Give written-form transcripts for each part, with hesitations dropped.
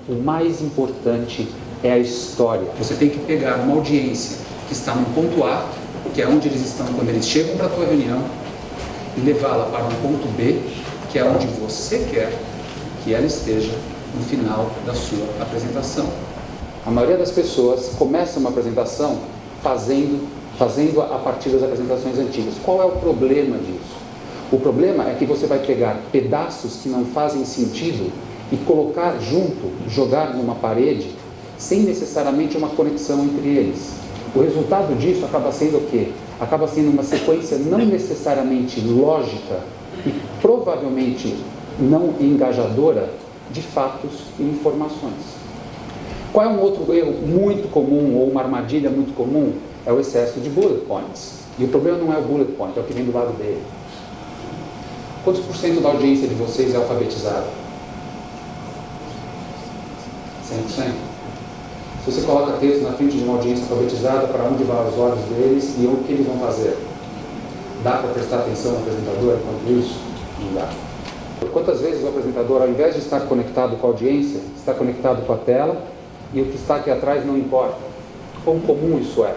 o mais importante é a história. Você tem que pegar uma audiência que está no ponto A, que é onde eles estão quando eles chegam para a tua reunião, e levá-la para um ponto B, que é onde você quer que ela esteja no final da sua apresentação. A maioria das pessoas começa uma apresentação fazendo a partir das apresentações antigas. Qual é o problema disso? O problema é que você vai pegar pedaços que não fazem sentido e colocar junto, jogar numa parede, sem necessariamente uma conexão entre eles. O resultado disso acaba sendo o quê? Acaba sendo uma sequência não necessariamente lógica e provavelmente não engajadora de fatos e informações. Qual é um outro erro muito comum ou uma armadilha muito comum? É o excesso de bullet points. E o problema não é o bullet point, é o que vem do lado dele. Quantos por cento da audiência de vocês é alfabetizada? 100%? Se você coloca texto na frente de uma audiência alfabetizada, para onde vão os olhos deles e o que eles vão fazer? Dá para prestar atenção no apresentador enquanto isso? Não dá. Quantas vezes o apresentador, ao invés de estar conectado com a audiência, está conectado com a tela e o que está aqui atrás não importa? Quão comum isso é?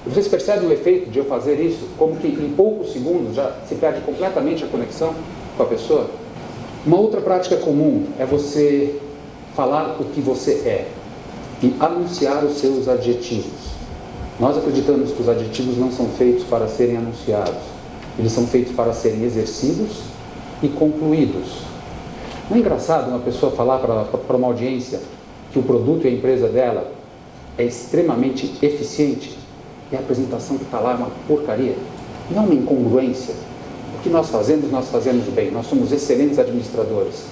E vocês percebem o efeito de eu fazer isso? Como que em poucos segundos já se perde completamente a conexão com a pessoa? Uma outra prática comum é você falar o que você é e anunciar os seus adjetivos. Nós acreditamos que os adjetivos não são feitos para serem anunciados. Eles são feitos para serem exercidos e concluídos. Não é engraçado uma pessoa falar para uma audiência que o produto e a empresa dela é extremamente eficiente e a apresentação que está lá é uma porcaria? Não é uma incongruência. O que nós fazemos bem. Nós somos excelentes administradores.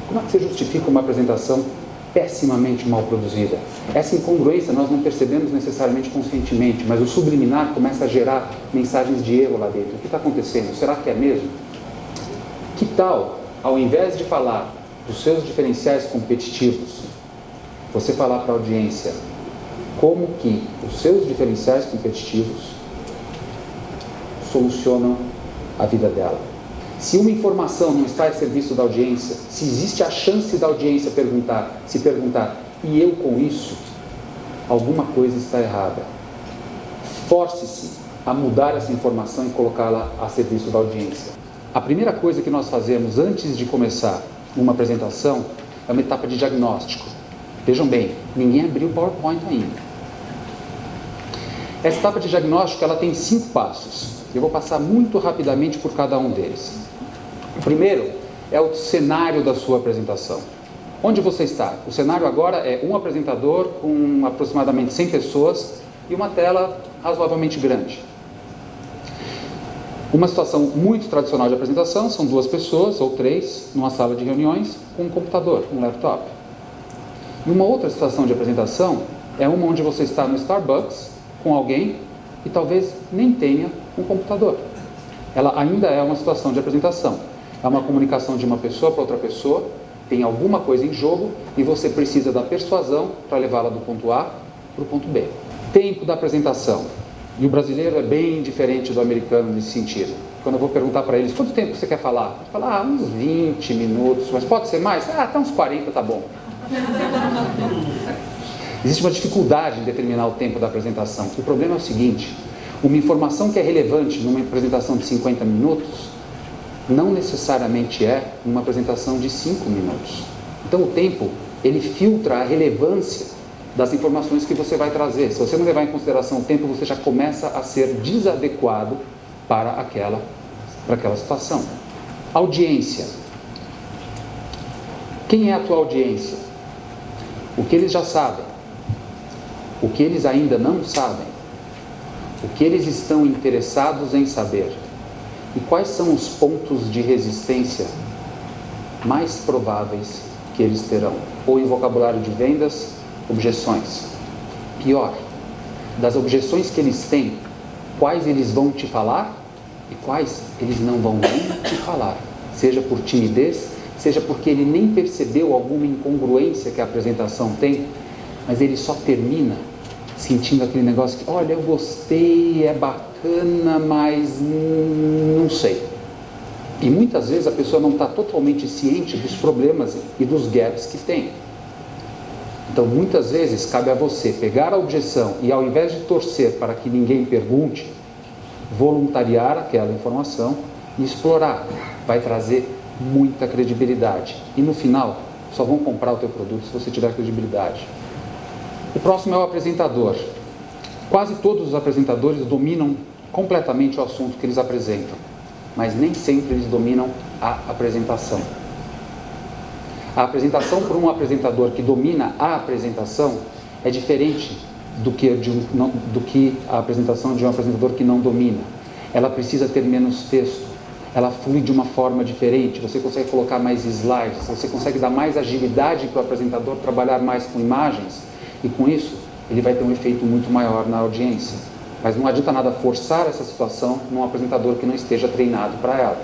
Como é que você justifica uma apresentação pessimamente mal produzida? Essa incongruência nós não percebemos necessariamente conscientemente, mas o subliminar começa a gerar mensagens de erro lá dentro. O que está acontecendo? Será que é mesmo? Que tal, ao invés de falar dos seus diferenciais competitivos, você falar para a audiência como que os seus diferenciais competitivos solucionam a vida dela? Se uma informação não está a serviço da audiência, se existe a chance da audiência se perguntar, e eu com isso? Alguma coisa está errada. Force-se a mudar essa informação e colocá-la a serviço da audiência. A primeira coisa que nós fazemos antes de começar uma apresentação é uma etapa de diagnóstico. Vejam bem, ninguém abriu o PowerPoint ainda. Essa etapa de diagnóstico ela tem 5 passos. Eu vou passar muito rapidamente por cada um deles. O primeiro é o cenário da sua apresentação. Onde você está? O cenário agora é um apresentador com aproximadamente 100 pessoas e uma tela razoavelmente grande. Uma situação muito tradicional de apresentação são 2 pessoas ou 3 numa sala de reuniões com um computador, um laptop. E uma outra situação de apresentação é uma onde você está no Starbucks com alguém e talvez nem tenha um computador. Ela ainda é uma situação de apresentação. É uma comunicação de uma pessoa para outra pessoa, tem alguma coisa em jogo e você precisa da persuasão para levá-la do ponto A para o ponto B. Tempo da apresentação. E o brasileiro é bem diferente do americano nesse sentido. Quando eu vou perguntar para eles, quanto tempo você quer falar? Eu falo, uns 20 minutos, mas pode ser mais? Até uns 40 tá bom. Existe uma dificuldade em determinar o tempo da apresentação. O problema é o seguinte, uma informação que é relevante numa apresentação de 50 minutos, não necessariamente é uma apresentação de 5 minutos. Então o tempo, ele filtra a relevância das informações que você vai trazer. Se você não levar em consideração o tempo, você já começa a ser desadequado para aquela situação. Audiência. Quem é a tua audiência? O que eles já sabem? O que eles ainda não sabem? O que eles estão interessados em saber? E quais são os pontos de resistência mais prováveis que eles terão? Ou em vocabulário de vendas, objeções. Pior, das objeções que eles têm, quais eles vão te falar e quais eles não vão nem te falar. Seja por timidez, seja porque ele nem percebeu alguma incongruência que a apresentação tem, mas ele só termina sentindo aquele negócio que, olha, eu gostei, é bacana, mas não sei. E muitas vezes a pessoa não está totalmente ciente dos problemas e dos gaps que tem. Então, muitas vezes, cabe a você pegar a objeção e, ao invés de torcer para que ninguém pergunte, voluntariar aquela informação e explorar. Vai trazer muita credibilidade. E, no final, só vão comprar o teu produto se você tiver credibilidade. O próximo é o apresentador. Quase todos os apresentadores dominam completamente o assunto que eles apresentam, mas nem sempre eles dominam a apresentação. A apresentação por um apresentador que domina a apresentação é diferente do que a apresentação de um apresentador que não domina. Ela precisa ter menos texto, ela flui de uma forma diferente, você consegue colocar mais slides, você consegue dar mais agilidade para o apresentador trabalhar mais com imagens, e com isso ele vai ter um efeito muito maior na audiência. Mas não adianta nada forçar essa situação num apresentador que não esteja treinado para ela.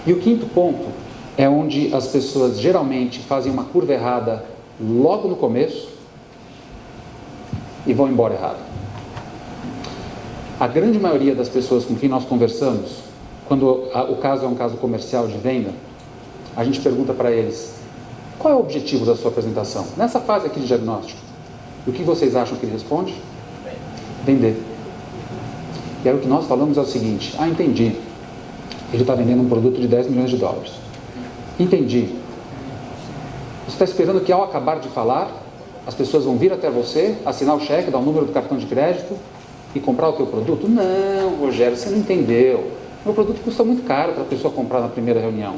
E o quinto ponto é onde as pessoas geralmente fazem uma curva errada logo no começo e vão embora errado. A grande maioria das pessoas com quem nós conversamos, quando o caso é um caso comercial de venda, a gente pergunta para eles: qual é o objetivo da sua apresentação? Nessa fase aqui de diagnóstico, o que vocês acham que ele responde? Vender. E aí o que nós falamos é o seguinte: entendi. Ele está vendendo um produto de 10 milhões de dólares. Entendi. Você está esperando que ao acabar de falar, as pessoas vão vir até você, assinar o cheque, dar o número do cartão de crédito e comprar o teu produto? Não, Rogério, você não entendeu. Meu produto custa muito caro para a pessoa comprar na primeira reunião.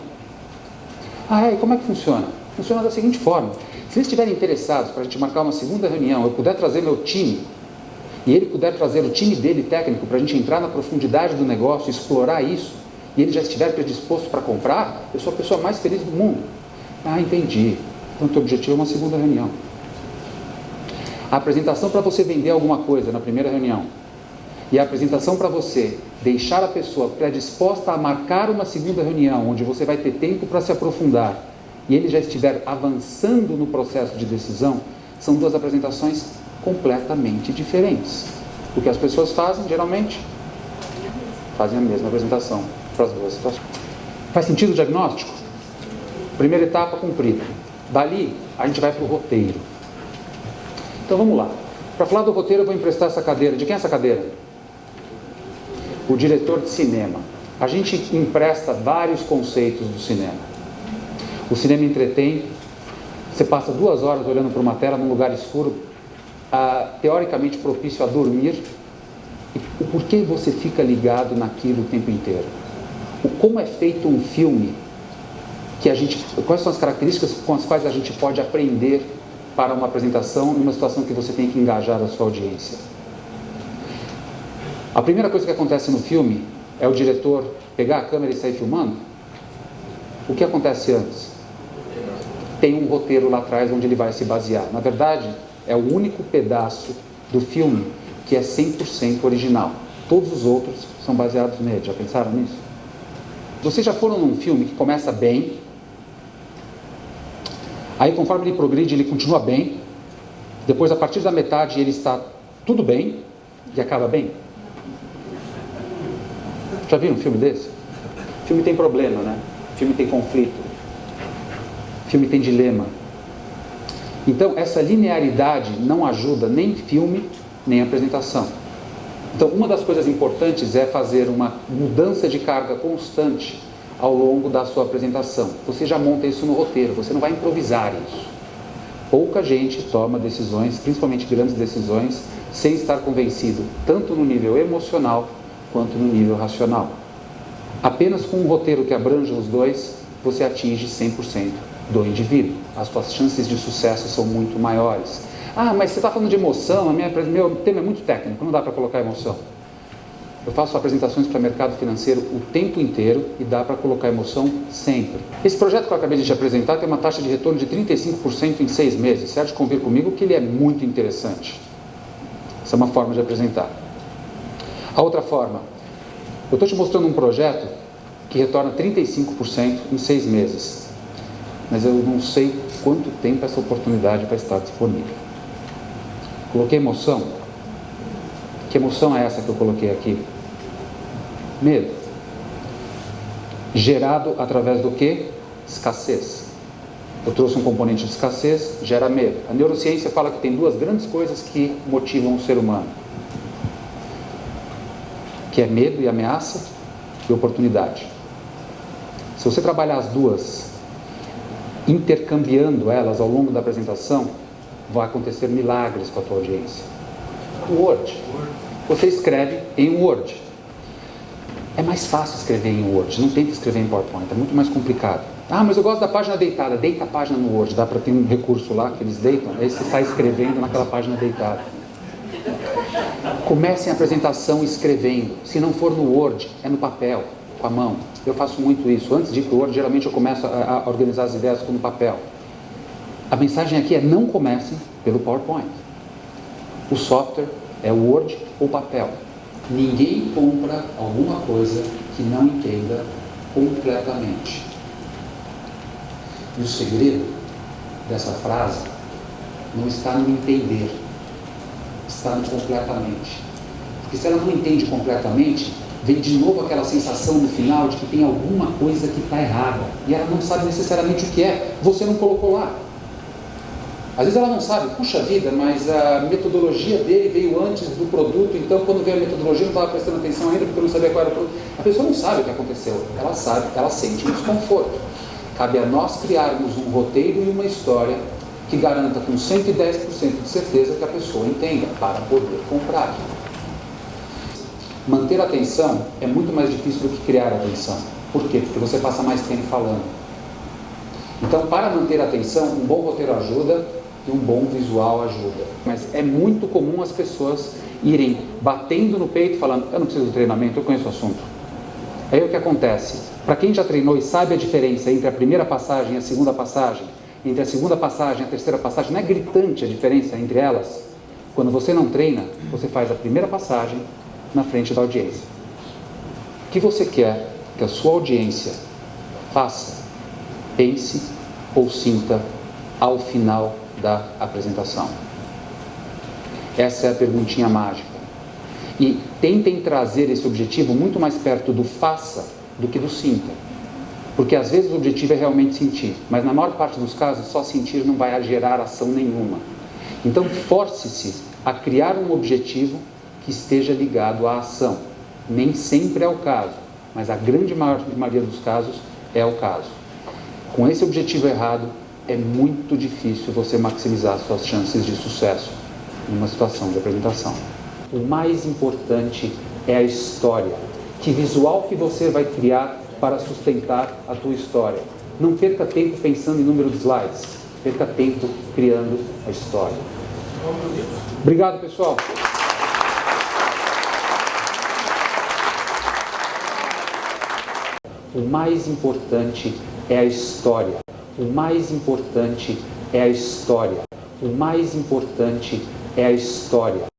E como é que funciona? Funciona da seguinte forma: se eles estiverem interessados para a gente marcar uma segunda reunião, eu puder trazer meu time, e ele puder trazer o time dele técnico para a gente entrar na profundidade do negócio, explorar isso, e ele já estiver predisposto para comprar, eu sou a pessoa mais feliz do mundo. Entendi. Então, o teu objetivo é uma segunda reunião. A apresentação para você vender alguma coisa na primeira reunião e a apresentação para você deixar a pessoa predisposta a marcar uma segunda reunião, onde você vai ter tempo para se aprofundar e ele já estiver avançando no processo de decisão, são duas apresentações completamente diferentes. O que as pessoas fazem, geralmente, fazem a mesma apresentação para as duas situações. Faz sentido o diagnóstico? Primeira etapa cumprida. Dali, a gente vai para o roteiro. Então vamos lá. Para falar do roteiro, eu vou emprestar essa cadeira. De quem é essa cadeira? O diretor de cinema. A gente empresta vários conceitos do cinema. O cinema entretém. Você passa 2 horas olhando para uma tela num lugar escuro, teoricamente propício a dormir. E o porquê você fica ligado naquilo o tempo inteiro? Como é feito um filme? Quais são as características com as quais a gente pode aprender para uma apresentação em uma situação que você tem que engajar a sua audiência? A primeira coisa que acontece no filme é o diretor pegar a câmera e sair filmando. O que acontece antes? Tem um roteiro lá atrás onde ele vai se basear. Na verdade, é o único pedaço do filme que é 100% original. Todos os outros são baseados nele. Já pensaram nisso? Vocês já foram num filme que começa bem, aí conforme ele progride, ele continua bem, depois a partir da metade ele está tudo bem e acaba bem? Já viram um filme desse? O filme tem problema, né? O filme tem conflito. O filme tem dilema. Então, essa linearidade não ajuda nem filme, nem apresentação. Então, uma das coisas importantes é fazer uma mudança de carga constante ao longo da sua apresentação. Você já monta isso no roteiro, você não vai improvisar isso. Pouca gente toma decisões, principalmente grandes decisões, sem estar convencido, tanto no nível emocional quanto no nível racional. Apenas com um roteiro que abranja os dois, você atinge 100% do indivíduo. As suas chances de sucesso são muito maiores. Mas você está falando de emoção, meu tema é muito técnico, não dá para colocar emoção. Eu faço apresentações para mercado financeiro o tempo inteiro e dá para colocar emoção sempre. Esse projeto que eu acabei de te apresentar tem uma taxa de retorno de 35% em 6 meses. Você há de convir comigo que ele é muito interessante. Essa é uma forma de apresentar. A outra forma, eu estou te mostrando um projeto que retorna 35% em 6 meses. Mas eu não sei quanto tempo essa oportunidade vai estar disponível. Coloquei emoção. Que emoção é essa que eu coloquei aqui? Medo. Gerado através do quê? Escassez. Eu trouxe um componente de escassez, gera medo. A neurociência fala que tem duas grandes coisas que motivam o ser humano, que é medo e ameaça e oportunidade. Se você trabalhar as duas, intercambiando elas ao longo da apresentação, vai acontecer milagres com a tua audiência. Word. Você escreve em Word. É mais fácil escrever em Word, não tenta escrever em PowerPoint, é muito mais complicado. Ah, mas eu gosto da página deitada. Deita a página no Word, dá para ter um recurso lá que eles deitam, aí você sai escrevendo naquela página deitada. Comecem a apresentação escrevendo. Se não for no Word, é no papel, com a mão. Eu faço muito isso. Antes de ir para o Word, geralmente eu começo a organizar as ideias no papel. A mensagem aqui é: não comecem pelo PowerPoint. O software é o Word ou papel. Ninguém compra alguma coisa que não entenda completamente. E o segredo dessa frase não está no entender, está no completamente. Porque se ela não entende completamente, vem de novo aquela sensação no final de que tem alguma coisa que está errada. E ela não sabe necessariamente o que é, você não colocou lá. Às vezes ela não sabe, puxa vida, mas a metodologia dele veio antes do produto, então quando veio a metodologia eu não estava prestando atenção ainda porque eu não sabia qual era o produto. A pessoa não sabe o que aconteceu, ela sabe, ela sente um desconforto. Cabe a nós criarmos um roteiro e uma história que garanta com 110% de certeza que a pessoa entenda para poder comprar. Manter a atenção é muito mais difícil do que criar atenção. Por quê? Porque você passa mais tempo falando. Então, para manter a atenção, um bom roteiro ajuda e um bom visual ajuda. Mas é muito comum as pessoas irem batendo no peito falando: eu não preciso de treinamento, eu conheço o assunto. Aí o que acontece? Para quem já treinou e sabe a diferença entre a primeira passagem e a segunda passagem, entre a segunda passagem e a terceira passagem, não é gritante a diferença entre elas? Quando você não treina, você faz a primeira passagem na frente da audiência. O que você quer que a sua audiência faça, pense ou sinta ao final da apresentação? Essa é a perguntinha mágica. E tentem trazer esse objetivo muito mais perto do faça do que do sinta. Porque às vezes o objetivo é realmente sentir, mas na maior parte dos casos só sentir não vai gerar ação nenhuma. Então force-se a criar um objetivo que esteja ligado à ação. Nem sempre é o caso, mas a grande maioria dos casos é o caso. Com esse objetivo errado, é muito difícil você maximizar suas chances de sucesso numa situação de apresentação. O mais importante é a história. Que visual que você vai criar para sustentar a tua história? Não perca tempo pensando em número de slides. Perca tempo criando a história. Obrigado, pessoal. O mais importante é a história. O mais importante é a história. O mais importante é a história.